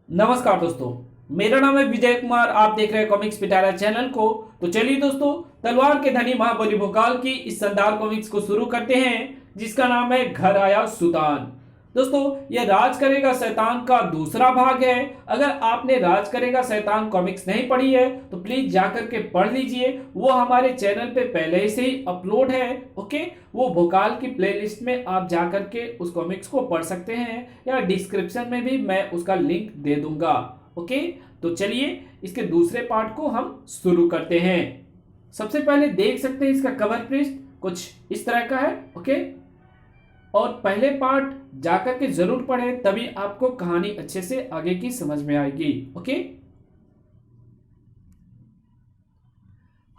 नमस्कार दोस्तों। मेरा नाम है विजय कुमार। आप देख रहे हैं कॉमिक्स पिटारा चैनल को। तो चलिए दोस्तों, तलवार के धनी महाबली भोकाल की इस शानदार कॉमिक्स को शुरू करते हैं, जिसका नाम है घर आया सुल्तान। दोस्तों, यह राज करेगा शैतान का दूसरा भाग है। अगर आपने राज करेगा शैतान कॉमिक्स नहीं पढ़ी है तो प्लीज जाकर के पढ़ लीजिए। वो हमारे चैनल पे पहले से ही अपलोड है। ओके, वो भोकाल की प्लेलिस्ट में आप जाकर के उस कॉमिक्स को पढ़ सकते हैं, या डिस्क्रिप्शन में भी मैं उसका लिंक दे दूंगा। ओके, तो चलिए इसके दूसरे पार्ट को हम शुरू करते हैं। सबसे पहले देख सकते हैं इसका कवर पृष्ठ कुछ इस तरह का है। ओके, और पहले पार्ट जाकर के जरूर पढ़ें, तभी आपको कहानी अच्छे से आगे की समझ में आएगी। ओके,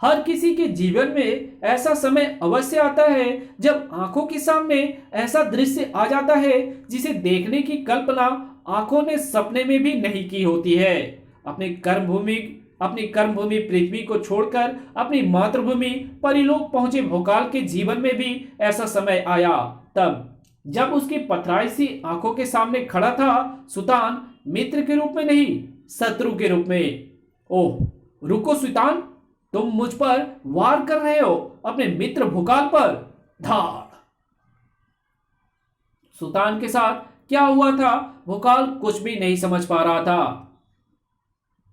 हर किसी के जीवन में ऐसा समय अवश्य आता है जब आंखों के सामने ऐसा दृश्य आ जाता है जिसे देखने की कल्पना आंखों ने सपने में भी नहीं की होती है। अपनी कर्मभूमि पृथ्वी को छोड़कर अपनी मातृभूमि परिलोक पहुंचे भोकाल के जीवन में भी ऐसा समय आया, तब जब उसकी पथराई सी आंखों के सामने खड़ा था सुल्तान, मित्र के रूप में नहीं, शत्रु के रूप में। ओह रुको सुल्तान, तुम मुझ पर वार कर रहे हो, अपने मित्र भोकाल पर। धाड़। सुल्तान के साथ क्या हुआ था भोकाल कुछ भी नहीं समझ पा रहा था,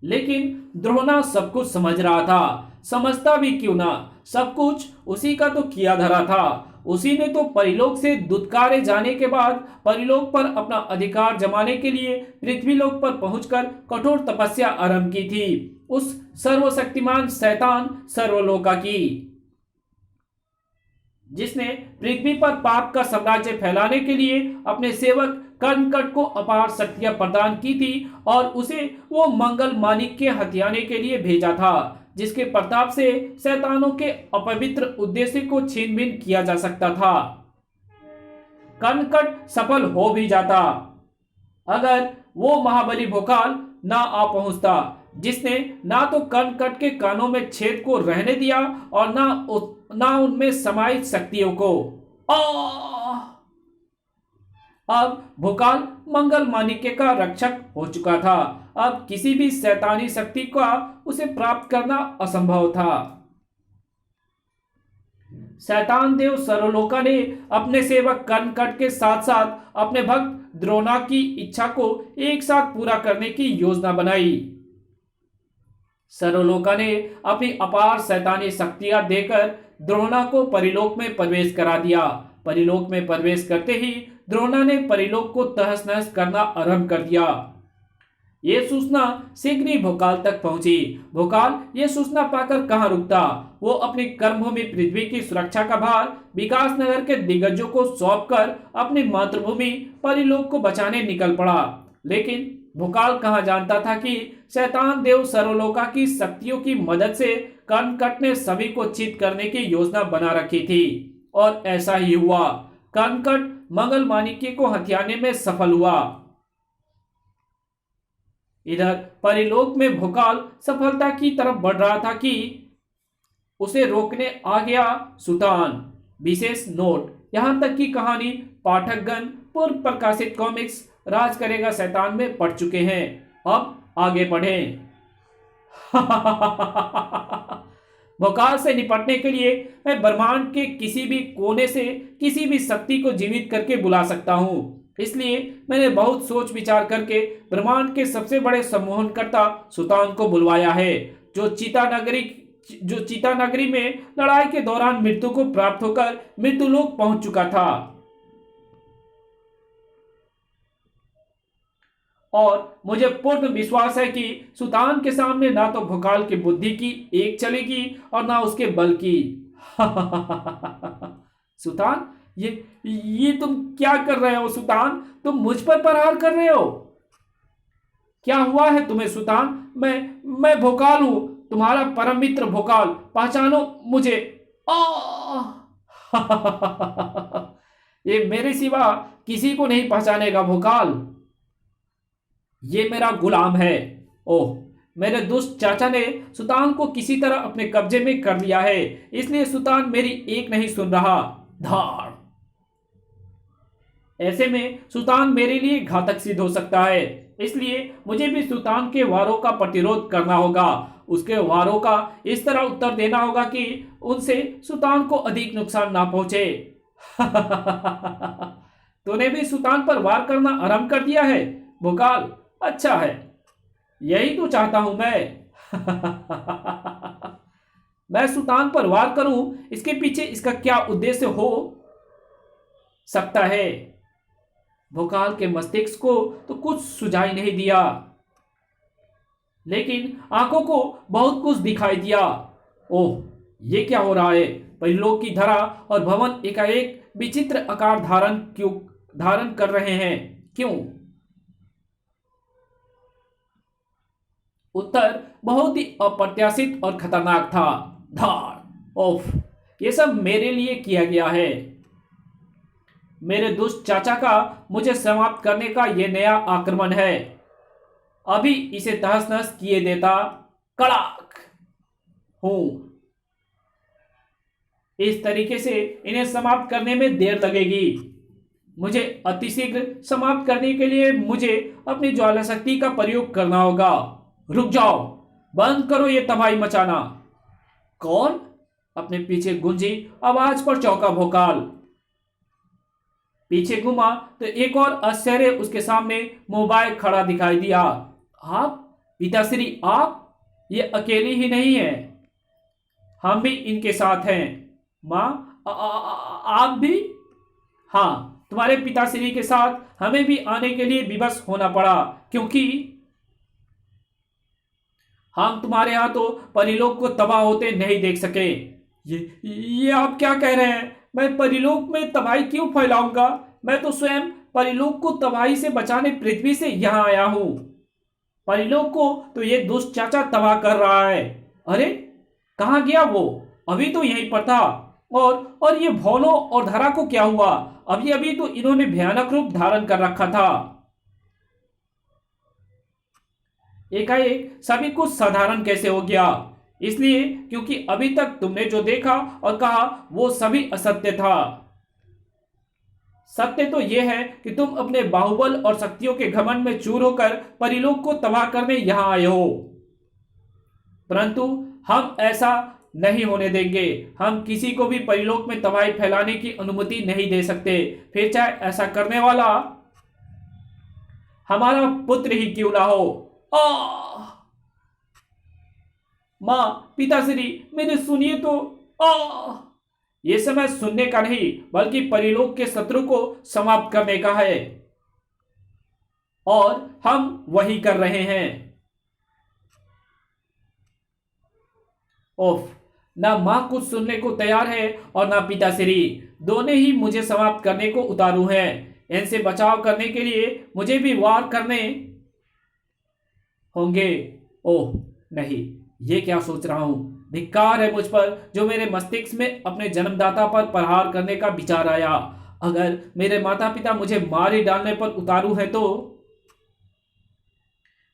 लेकिन द्रोणा सब कुछ समझ रहा था। समझता भी क्यों ना, सब कुछ उसी का तो किया धरा था। उसी ने तो परिलोक से दुत्कारे जाने के बाद परिलोक पर अपना अधिकार जमाने के लिए पृथ्वीलोक पर पहुंचकर कठोर तपस्या आरंभ की थी, उस सर्वशक्तिमान शैतान सर्वलोका की, जिसने पृथ्वी पर पाप का साम्राज्य फैलाने के लिए अपने सेवक कर्णकट को अपार शक्तियां प्रदान की थी, और उसे वो मंगल मानिक के हथियाने के लिए भेजा था, जिसके प्रताप से शैतानों के अपवित्र उद्देश्य को छीन-बीन किया जा सकता था। कर्णकट सफल हो भी जाता अगर वो महाबली भोकाल ना आ पहुंचता, जिसने ना तो कर्णकट के कानों में छेद को रहने दिया और ना उनमें समाहित शक्तियों को। अब भोकाल मंगल माणिक्य का रक्षक हो चुका था। अब किसी भी शैतानी शक्ति का उसे प्राप्त करना असंभव था। शैतान देव सर्वलोका ने अपने सेवक कर्णकट के साथ साथ अपने भक्त द्रोणा की इच्छा को एक साथ पूरा करने की योजना बनाई। सर्वलोका ने अपनी अपार शैतानी शक्तियां देकर द्रोणा को परिलोक में प्रवेश करा दिया। परिलोक में प्रवेश करते ही द्रोणा ने परिलोक को तहस नहस करना आरंभ कर दिया। यह सूचना शीघ्र ही भोकाल तक पहुंची। भोकाल यह सूचना पाकर कहां रुकता, वो अपनी कर्मभूमि पृथ्वी की सुरक्षा का भार विकास नगर के दिग्गजों को सौंपकर अपनी मातृभूमि परिलोक को बचाने निकल पड़ा। लेकिन भोकाल कहां जानता था कि शैतान देव सर्वलोका की शक्तियों की मदद से कर्णकट ने सभी को चित करने की योजना बना रखी थी, और ऐसा ही हुआ। कर्णकट मंगल माणिक्य को हथियाने में सफल हुआ। इधर परिलोक में भोकाल सफलता की तरफ बढ़ रहा था कि उसे रोकने आ गया सुल्तान। विशेष नोट, यहां तक की कहानी पाठकगण पूर्व प्रकाशित कॉमिक्स राज करेगा शैतान में पढ़ चुके हैं। अब आगे बढ़ें। भोकाल से निपटने के लिए मैं ब्रह्मांड के किसी भी कोने से किसी भी शक्ति को जीवित करके बुला सकता हूं। इसलिए मैंने बहुत सोच विचार करके ब्रह्मांड के सबसे बड़े सम्मोहनकर्ता सुल्तान को बुलवाया है, जो चीता नगरी में लड़ाई के दौरान मृत्यु को प्राप्त होकर मृत्युलोक पहुंच चुका था। और मुझे पूर्ण विश्वास है कि सुल्तान के सामने ना तो भोकाल की बुद्धि की एक चलेगी और ना उसके बल की। सुल्तान, ये तुम क्या कर रहे हो सुल्तान? तुम मुझ पर प्रहार कर रहे हो। क्या हुआ है तुम्हें सुल्तान? मैं भोकाल हूं, तुम्हारा परम मित्र भोकाल, पहचानो मुझे। ये मेरे सिवा किसी को नहीं पहचानेगा भोकाल। ये मेरा गुलाम है। ओह, मेरे दुष्ट चाचा ने सुल्तान को किसी तरह अपने कब्जे में कर लिया है, इसलिए सुल्तान मेरी एक नहीं सुन रहा। धाड़। ऐसे में सुल्तान मेरे लिए घातक सिद्ध हो सकता है। इसलिए मुझे भी सुल्तान के वारों का प्रतिरोध करना होगा। उसके वारों का इस तरह उत्तर देना होगा कि उनसे सुल्तान को अधिक नुकसान ना पहुंचे। तूने भी सुल्तान पर वार करना आरंभ कर दिया है भोकाल। अच्छा है, यही तो चाहता हूं मैं। मैं सुल्तान पर वार करूं, इसके पीछे इसका क्या उद्देश्य हो सकता है? भोकाल के मस्तिष्क को तो कुछ सुझाई नहीं दिया, लेकिन आंखों को बहुत कुछ दिखाई दिया। ओह, ये क्या हो रहा है? परिलोक की धरा और भवन एकाएक विचित्र आकार धारण कर रहे हैं, क्यों? उत्तर बहुत ही अप्रत्याशित और खतरनाक था। धार। ओफ, ये सब मेरे लिए किया गया है। मेरे दुष्ट चाचा का मुझे समाप्त करने का यह नया आक्रमण है। अभी इसे तहस नहस किए देता। कड़ाक हूं। इस तरीके से इन्हें समाप्त करने में देर लगेगी। मुझे अतिशीघ्र समाप्त करने के लिए मुझे अपनी ज्वाला शक्ति का प्रयोग करना होगा। रुक जाओ, बंद करो ये तबाही मचाना। कौन? अपने पीछे गूंजी आवाज पर चौंका भोकाल। पीछे घुमा तो एक और आश्चर्य उसके सामने मोबाइल खड़ा दिखाई दिया। आप पिताश्री, आप? ये अकेली ही नहीं है, हम भी इनके साथ हैं। मां, आप भी? हाँ, तुम्हारे पिताश्री के साथ हमें भी आने के लिए विवश होना पड़ा, क्योंकि हम तुम्हारे हाथों परिलोक को तबाह होते नहीं देख सके। ये आप क्या कह रहे हैं? मैं परिलोक में तबाही क्यों फैलाऊंगा? मैं तो स्वयं परिलोक को तबाही से बचाने पृथ्वी से यहां आया हूं। परिलोक को तो ये दुष्ट चाचा तबाह कर रहा है। अरे, कहां गया वो? अभी तो यहीं पर था। और ये भौलों और धरा को क्या हुआ? अभी अभी तो इन्होंने भयानक रूप धारण कर रखा था। एकाएक सभी कुछ साधारण कैसे हो गया? इसलिए क्योंकि अभी तक तुमने जो देखा और कहा वो सभी असत्य था। सत्य तो यह है कि तुम अपने बाहुबल और शक्तियों के घमंड में चूर होकर परिलोक को तबाह करने यहां आए हो, परंतु हम ऐसा नहीं होने देंगे। हम किसी को भी परिलोक में तबाही फैलाने की अनुमति नहीं दे सकते, फिर चाहे ऐसा करने वाला हमारा पुत्र ही क्यों ना हो। मां, पिताश्री, मेरे सुनिए तो। यह समय सुनने का नहीं, बल्कि परिलोक के शत्रु को समाप्त करने का है, और हम वही कर रहे हैं। ओफ, ना मां कुछ सुनने को तैयार है और ना पिताश्री। दोनों ही मुझे समाप्त करने को उतारू हैं। इनसे बचाव करने के लिए मुझे भी वार करने होंगे। ओह नहीं, ये क्या सोच रहा हूं? धिक्कार है मुझ पर जो मेरे मस्तिष्क में अपने जन्मदाता पर प्रहार करने का विचार आया। अगर मेरे माता पिता मुझे मार ही डालने पर उतारू है तो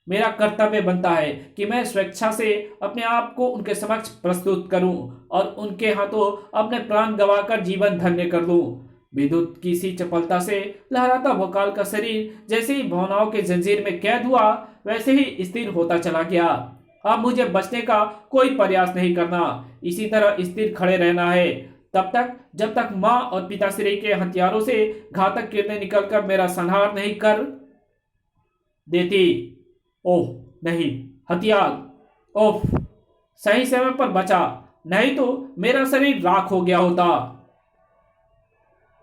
मेरा कर्तव्य बनता है कि मैं स्वेच्छा से अपने आप को उनके समक्ष प्रस्तुत करूं और उनके हाथों अपने प्राण गंवाकर जीवन धन्य कर दूं। विद्युत की सी चपलता से लहराता भोकाल का शरीर जैसे ही भावनाओं के जंजीर में कैद हुआ, वैसे ही स्थिर होता चला गया। अब मुझे बचने का कोई प्रयास नहीं करना, इसी तरह स्थिर खड़े रहना है तब तक जब तक मां और पिताश्री के हथियारों से घातक किरणें निकलकर मेरा संहार नहीं कर देती। ओह नहीं, हथियार! ओह, सही समय पर बचा, नहीं तो मेरा शरीर राख हो गया होता।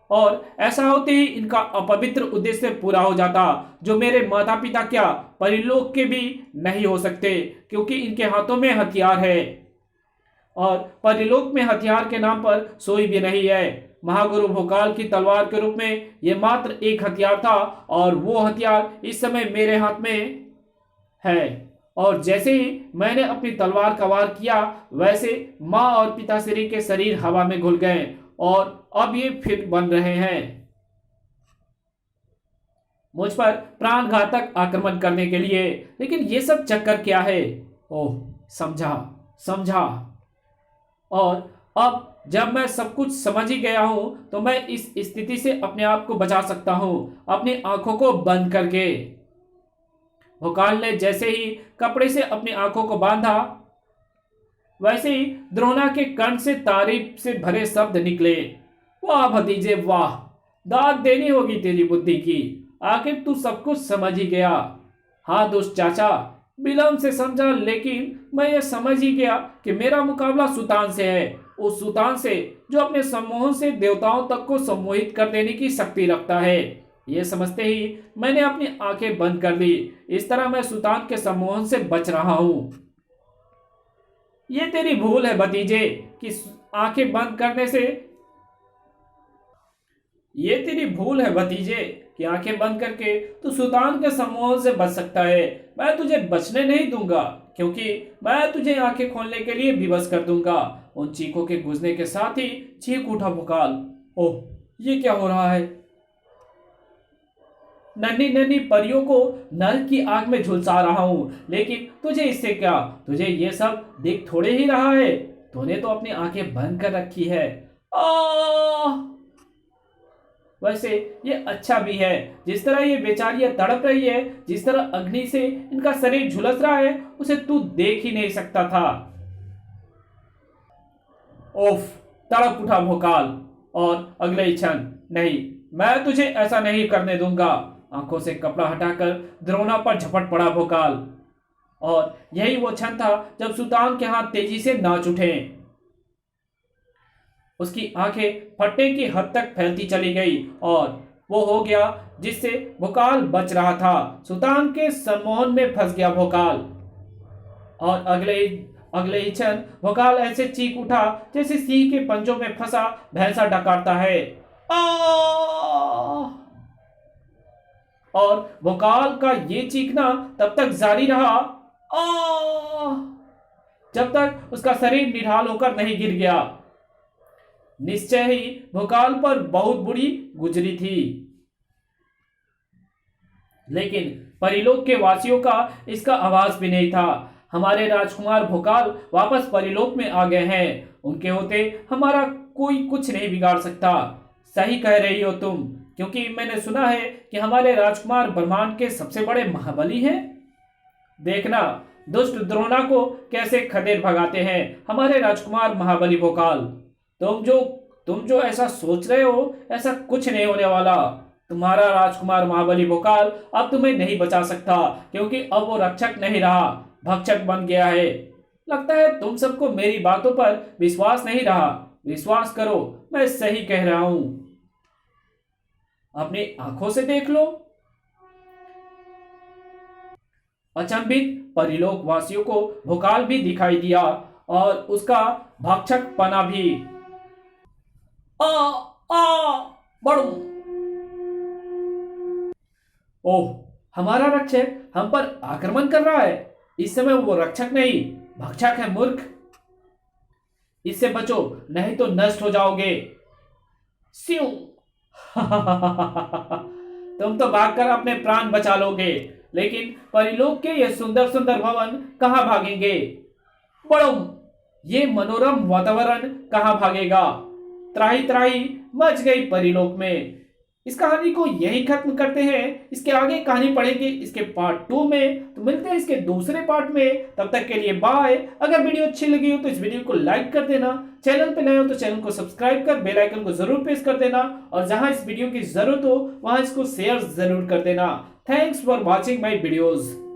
और ऐसा होते ही इनका अपवित्र उद्देश्य पूरा हो जाता, जो मेरे माता पिता क्या परिलोक के भी नहीं हो सकते, क्योंकि इनके हाथों में हथियार है। और परिलोक में हथियार के नाम पर सोई भी नहीं है। महागुरु भोकाल की तलवार के रूप में यह मात्र एक हथियार था, और वो हथियार इस समय मेरे हाथ में है। और जैसे ही मैंने अपनी तलवार का वार किया, वैसे मां और पिताश्री के शरीर हवा में घुल गए और अब ये फिर बन रहे हैं मुझ पर प्राणघातक आक्रमण करने के लिए। लेकिन ये सब चक्कर क्या है? ओह, समझा समझा। और अब जब मैं सब कुछ समझ ही गया हूं, तो मैं इस स्थिति से अपने आप को बचा सकता हूं, अपनी आंखों को बंद करके। भोकाल ने जैसे ही कपड़े से अपनी आंखों को बांधा, वैसे ही द्रोणा के कंठ से तारीफ से भरे शब्द निकले। वाह भतीजे वाह, दाद देनी होगी तेरी बुद्धि की, आखिर तू सब कुछ समझ ही गया। हाँ दुष्ट चाचा, विलंब से समझा, लेकिन मैं ये समझ ही गया कि मेरा मुकाबला सुतान से है, उस सुतान से जो अपने सम्मोहन से देवताओं तक को सम्मोहित कर देने की शक्ति रखता है। ये समझते ही मैंने अपनी आंखें बंद कर ली। इस तरह मैं सुतान के सम्मोहन से बच रहा हूं। ये तेरी भूल है भतीजे कि आंखें बंद करने से ये तेरी भूल है भतीजे कि आंखें बंद करके तू सुल्तान के सम्मोहन से बच सकता है। मैं तुझे बचने नहीं दूंगा, क्योंकि मैं तुझे आंखें खोलने के लिए विवश कर दूंगा। उन चीखों के गूंजने के साथ ही चीख उठा भोकाल। ओह, ये क्या हो रहा है? नन्ही नन्ही परियों को नर की आग में झुलसा रहा हूं, लेकिन तुझे इससे क्या? तुझे ये सब दिख थोड़े ही रहा है। तूने तो अपनी आंखें बंद कर रखी है। वैसे ये अच्छा भी है, जिस तरह ये बेचारियां तड़प रही है, जिस तरह अग्नि से इनका शरीर झुलस रहा है, उसे तू देख ही नहीं सकता था। ओफ, तड़प उठा भोकाल और अगले ही क्षण, नहीं, मैं तुझे ऐसा नहीं करने दूंगा। आंखों से कपड़ा हटाकर द्रोणा पर झपट पड़ा भोकाल। और यही वो क्षण था जब सुल्तान के हाथ तेजी से नाच उठे। उसकी आंखें फटने की हद तक फैलती चली गई और वो हो गया जिससे भोकाल बच रहा था। सुल्तान के सम्मोहन में फंस गया भोकाल। और अगले ही क्षण भोकाल ऐसे चीख उठा जैसे सिंह के पंजों में फंसा भैंसा डकारता है। और भोकाल का ये चीखना तब तक जारी रहा जब तक उसका शरीर निढाल होकर नहीं गिर गया। निश्चय ही भोकाल पर बहुत बुरी गुजरी थी, लेकिन परिलोक के वासियों का इसका आवाज भी नहीं था। हमारे राजकुमार भोकाल वापस परिलोक में आ गए हैं। उनके होते हमारा कोई कुछ नहीं बिगाड़ सकता। सही कह रही हो तुम, क्योंकि मैंने सुना है कि हमारे राजकुमार ब्रह्मांड के सबसे बड़े महाबली हैं। देखना दुष्ट द्रोणा को कैसे खदेड़ भगाते हैं हमारे राजकुमार महाबली भोकाल। तुम जो ऐसा सोच रहे हो, ऐसा कुछ नहीं होने वाला। तुम्हारा राजकुमार महाबली भोकाल अब तुम्हें नहीं बचा सकता, क्योंकि अब वो रक्षक नहीं रहा, भक्षक बन गया है। लगता है तुम सबको मेरी बातों पर विश्वास नहीं रहा। विश्वास करो, मैं सही कह रहा हूं। अपनी आंखों से देख लो। अचंभित परिलोक वासियों को भोकाल भी दिखाई दिया और उसका भक्षक पना भी। बड़ू, ओह, हमारा रक्षक हम पर आक्रमण कर रहा है। इस समय वो रक्षक नहीं, भक्षक है मूर्ख। इससे बचो, नहीं तो नष्ट हो जाओगे। स्यू तुम तो भागकर अपने प्राण बचा लोगे, लेकिन परिलोक के ये सुंदर सुंदर भवन कहां भागेंगे? बड़ो, ये मनोरम वातावरण कहां भागेगा? त्राही त्राही मच गई परिलोक में। इस कहानी को यही खत्म करते हैं। इसके आगे कहानी पढ़ेंगे इसके पार्ट 2 में। तो मिलते हैं इसके दूसरे पार्ट में। तब तक के लिए बाय। अगर वीडियो अच्छी लगी हो तो इस वीडियो को लाइक कर देना। चैनल पे नए हो तो चैनल को सब्सक्राइब कर बेल आइकन को जरूर प्रेस कर देना, और जहां इस वीडियो की जरूरत हो वहां इसको शेयर जरूर कर देना। Thanks for watching my videos.